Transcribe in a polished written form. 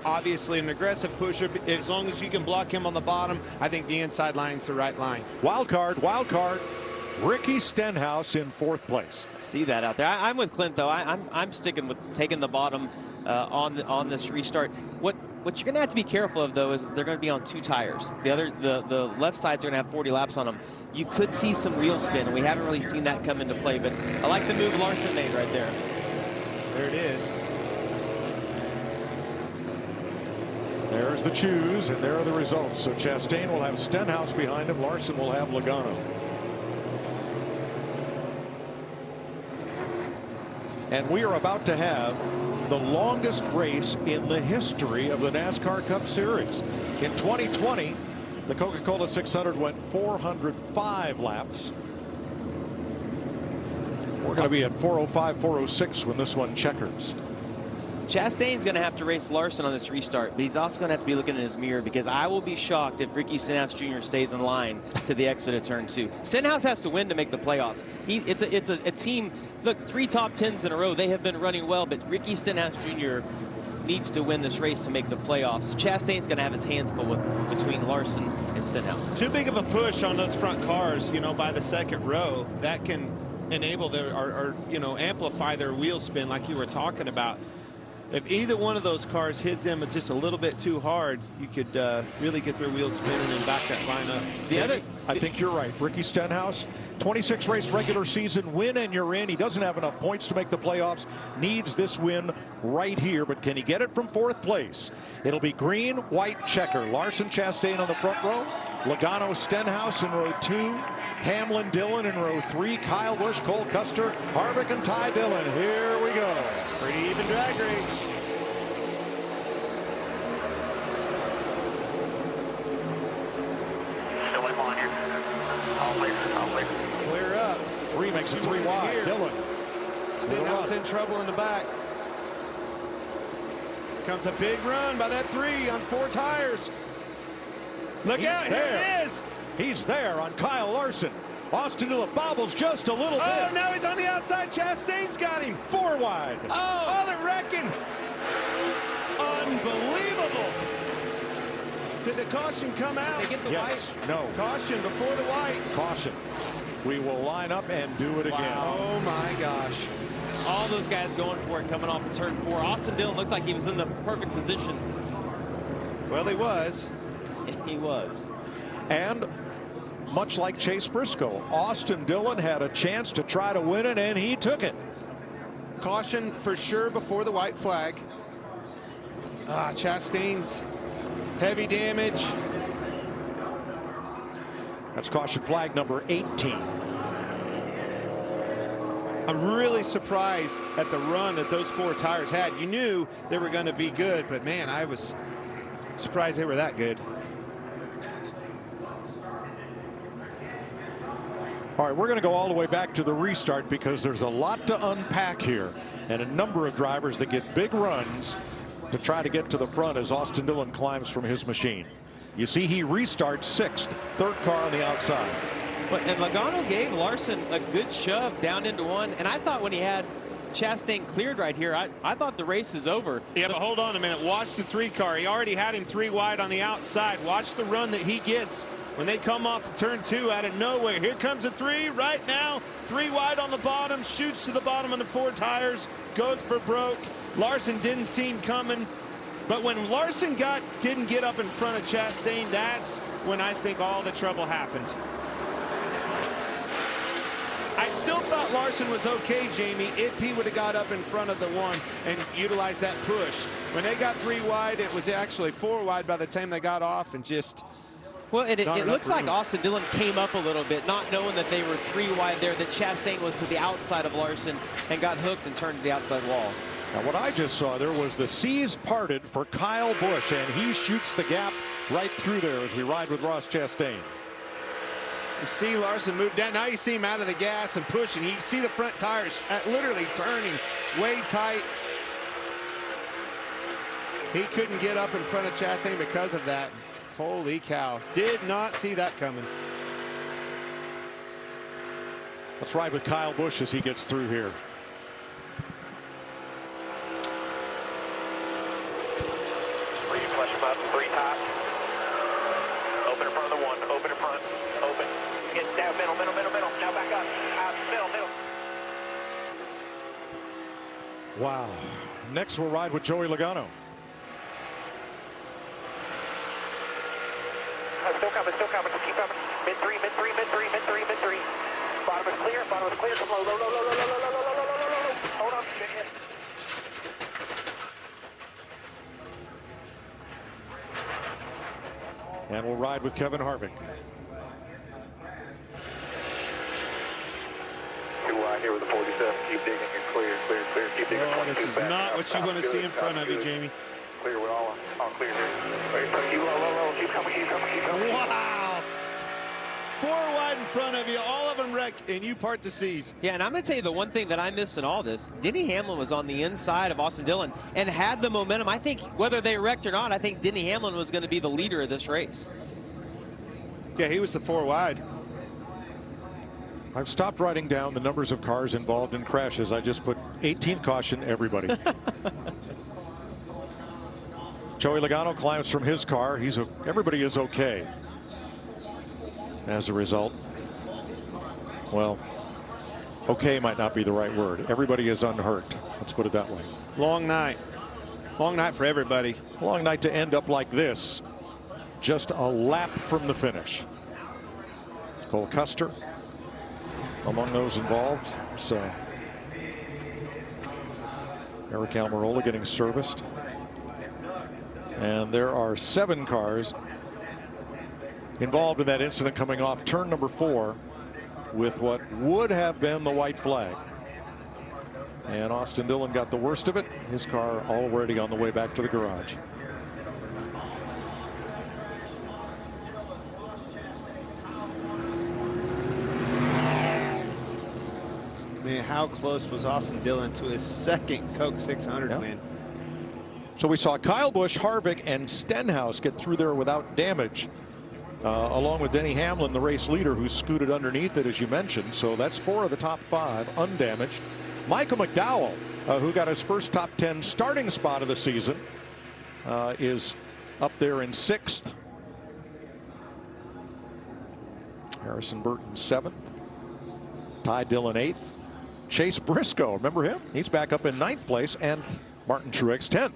obviously an aggressive pusher. As long as you can block him on the bottom, I think the inside line's the right line. Wild card. Ricky Stenhouse in 4th place. See that out there. I'm with Clint though. I'm sticking with taking the bottom on this restart. What you're gonna have to be careful of though is they're gonna be on 2 tires. The left sides are gonna have 40 laps on them. You could see some wheel spin, and we haven't really seen that come into play. But I like the move Larson made right there. There it is. There's the choose, and there are the results. So Chastain will have Stenhouse behind him. Larson will have Logano. And we are about to have the longest race in the history of the NASCAR Cup Series. In 2020, the Coca Cola 600 went 405 laps. We're going to be at 405, 406 when this one checkers. Chastain's going to have to race Larson on this restart, but he's also going to have to be looking in his mirror, because I will be shocked if Ricky Stenhouse Jr. stays in line to the exit of turn 2. Stenhouse has to win to make the playoffs. It's a team. Look, 3 top 10s in a row. They have been running well, but Ricky Stenhouse Jr. needs to win this race to make the playoffs. Chastain's going to have his hands full between Larson and Stenhouse. Too big of a push on those front cars, you know, by the 2nd row. That can enable their or you know, amplify their wheel spin like you were talking about. If either one of those cars hit them just a little bit too hard, you could really get their wheels spinning and back that line up. I think you're right. Ricky Stenhouse, 26 race regular season win and you're in. He doesn't have enough points to make the playoffs. Needs this win right here, but can he get it from 4th place? It'll be green, white, checker. Larson, Chastain on the front row. Logano, Stenhouse in row 2. Hamlin, Dillon in row 3. Kyle Busch, Cole Custer, Harvick, and Ty Dillon. Here we go. Pretty even drag race. Clear up. 3 makes it 3 wide. Here. Dillon. Stenhouse in trouble in the back. Comes a big run by that 3 on 4 tires. Look out, here it is. He's there on Kyle Larson. Austin Dillon bobbles just a little bit. Oh, now he's on the outside. Chastain's got him. 4 wide. Oh, they're wrecking. Unbelievable. Did the caution come out? They get the Yes. white? No. Caution before the white. Caution. We will line up and do it again. Oh my gosh. All those guys going for it coming off of turn 4. Austin Dillon looked like he was in the perfect position. Well, he was. He was. And much like Chase Briscoe, Austin Dillon had a chance to try to win it, and he took it. Caution for sure before the white flag. Chastain's heavy damage. That's caution flag number 18. I'm really surprised at the run that those 4 tires had. You knew they were going to be good, but man, I was surprised they were that good. All right, we're going to go all the way back to the restart because there's a lot to unpack here, and a number of drivers that get big runs to try to get to the front as Austin Dillon climbs from his machine. You see he restarts 6th, 3rd car on the outside. And Logano gave Larson a good shove down into 1, and I thought when he had Chastain cleared right here, I thought the race is over. Yeah, but hold on a minute. Watch the 3 car. He already had him 3 wide on the outside. Watch the run that he gets when they come off of turn 2 out of nowhere. Here comes a 3 right now. 3 wide on the bottom, shoots to the bottom of the 4 tires, goes for broke. Larson didn't see him coming. But when Larson didn't get up in front of Chastain, that's when I think all the trouble happened. I still thought Larson was okay, Jamie, if he would have got up in front of the 1 and utilized that push. When they got 3 wide, it was actually 4 wide by the time they got off, and just... Well, it looks like Austin Dillon came up a little bit, not knowing that they were 3 wide there, that Chastain was to the outside of Larson and got hooked and turned to the outside wall. Now, what I just saw there was the seas parted for Kyle Busch, and he shoots the gap right through there as we ride with Ross Chastain. You see Larson move down. Now you see him out of the gas and pushing. You see the front tires literally turning way tight. He couldn't get up in front of Chastain because of that. Holy cow. Did not see that coming. Let's ride with Kyle Busch as he gets through here. Flush them up, 3 top. Open in front of the 1, open in front, open. Get down, middle. Now back up, out, middle. Wow. Next we'll ride with Joey Logano. Still coming, keep coming. Mid 3. Bottom is clear, come low. Hold on, shit hit. And we'll ride with Kevin Harvick. Too wide here with the 47. Keep digging, you're clear. Keep digging. Oh, this is not what you want to see in front of you, Jamie. Clear, we're all clear here. Keep low. Keep coming. Wow. 4 wide in front of you, all of them wrecked, and you part the seas. Yeah, and I'm going to tell you the one thing that I missed in all this, Denny Hamlin was on the inside of Austin Dillon and had the momentum. I think whether they wrecked or not, I think Denny Hamlin was going to be the leader of this race. Yeah, he was the 4 wide. I've stopped writing down the numbers of cars involved in crashes. I just put 18th caution, everybody. Joey Logano climbs from his car. Everybody is okay. As a result, well, okay might not be the right word. Everybody is unhurt. Let's put it that way. Long night for everybody. Long night to end up like this. Just a lap from the finish. Cole Custer among those involved. So Eric Almirola getting serviced. And there are 7 cars involved in that incident coming off turn number 4 with what would have been the white flag. And Austin Dillon got the worst of it. His car already on the way back to the garage. Man, how close was Austin Dillon to his 2nd Coke 600 win? So we saw Kyle Busch, Harvick, and Stenhouse get through there without damage. Along with Denny Hamlin, the race leader, who scooted underneath it, as you mentioned. So that's 4 of the top 5 undamaged. Michael McDowell, who got his first top 10 starting spot of the season, is up there in 6th. Harrison Burton 7th. Ty Dillon 8th. Chase Briscoe, remember him? He's back up in 9th place. And Martin Truex 10th.